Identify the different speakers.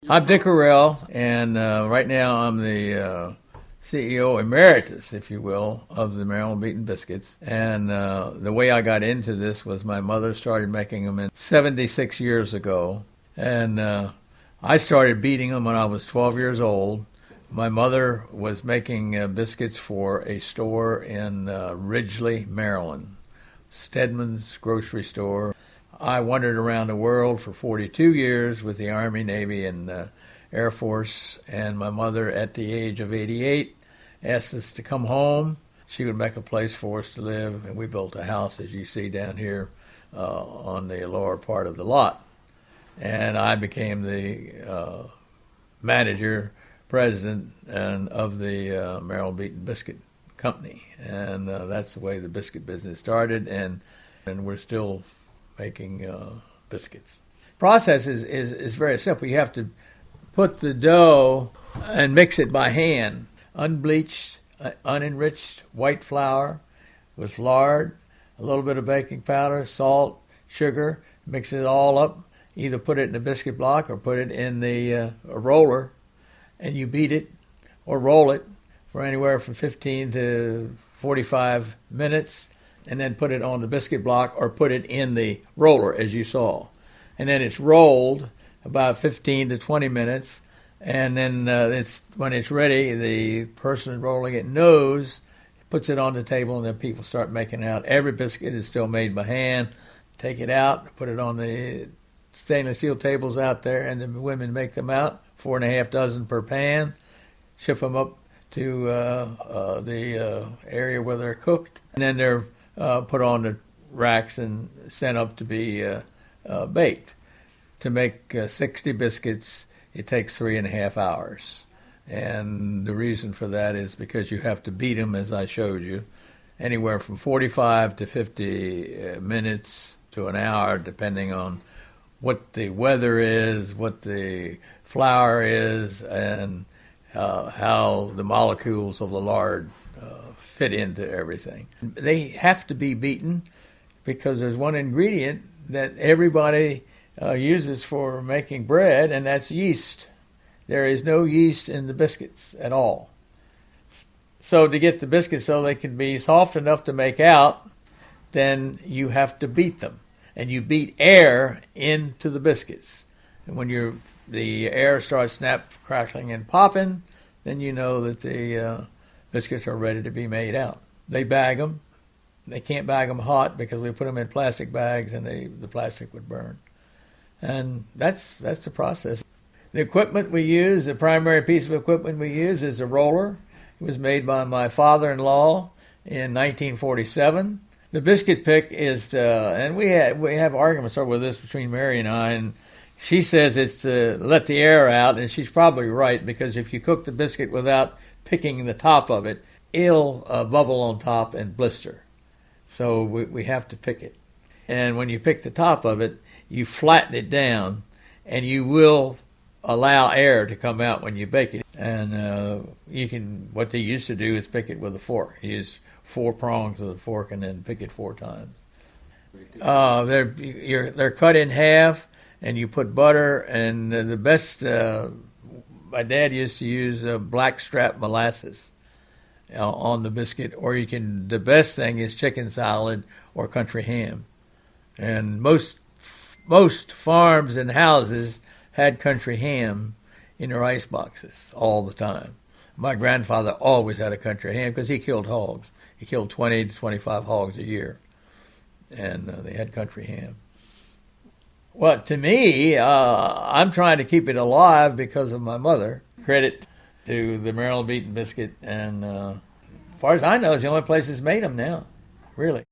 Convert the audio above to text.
Speaker 1: I'm Dick Orrell, and right now I'm the CEO emeritus, if you will, of the Maryland Beaten Biscuits. And the way I got into this was my mother started making them 76 years ago. And I started beating them when I was 12 years old. My mother was making biscuits for a store in Ridgely, Maryland, Stedman's grocery store. I wandered around the world for 42 years with the Army, Navy, and Air Force, and my mother, at the age of 88, asked us to come home. She would make a place for us to live, and we built a house, as you see down here, on the lower part of the lot. And I became the manager, president, and of the Maryland Beaten Biscuit Company. And that's the way the biscuit business started, and we're still making biscuits. Process is very simple. You have to put the dough and mix it by hand. Unbleached, unenriched white flour with lard, a little bit of baking powder, salt, sugar. Mix it all up. Either put it in a biscuit block or put it in the roller, and you beat it or roll it for anywhere from 15 to 45 minutes. And then put it on the biscuit block or put it in the roller, as you saw. And then it's rolled about 15 to 20 minutes, and then when it's ready, the person rolling it knows, puts it on the table, and then people start making it out. Every biscuit is still made by hand. Take it out, put it on the stainless steel tables out there, and the women make them out, 4.5 dozen per pan, ship them up to the area where they're cooked, and then they're put on the racks and sent up to be baked. To make 60 biscuits, it takes 3.5 hours. And the reason for that is because you have to beat them, as I showed you, anywhere from 45 to 50 minutes to an hour, depending on what the weather is, what the flour is, and how the molecules of the lard fit into everything. They have to be beaten because there's one ingredient that everybody uses for making bread, and that's yeast. There is no yeast in the biscuits at all. So to get the biscuits so they can be soft enough to make out, then you have to beat them. And you beat air into the biscuits. And when the air starts snap, crackling, and popping, then you know that the biscuits are ready to be made out. They bag them. They can't bag them hot because we put them in plastic bags and the plastic would burn. And that's the process. The equipment we use, the primary piece of equipment we use is a roller. It was made by my father-in-law in 1947. The biscuit pick is, and we have arguments over this between Mary and I, and she says it's to let the air out, and she's probably right, because if you cook the biscuit without picking the top of it, it'll bubble on top and blister. So we have to pick it. And when you pick the top of it, you flatten it down, and you will allow air to come out when you bake it. And what they used to do is pick it with a fork. You use 4 prongs of the fork and then pick it 4 times. They're cut in half, and you put butter, and the best, my dad used to use blackstrap molasses on the biscuit, or the best thing is chicken salad or country ham. And most farms and houses had country ham in their ice boxes all the time. My grandfather always had a country ham because he killed hogs. He killed 20 to 25 hogs a year, and they had country ham. Well, to me, I'm trying to keep it alive because of my mother. Credit to the Maryland Beaten Biscuit, and as far as I know, it's the only place that's made them now, really.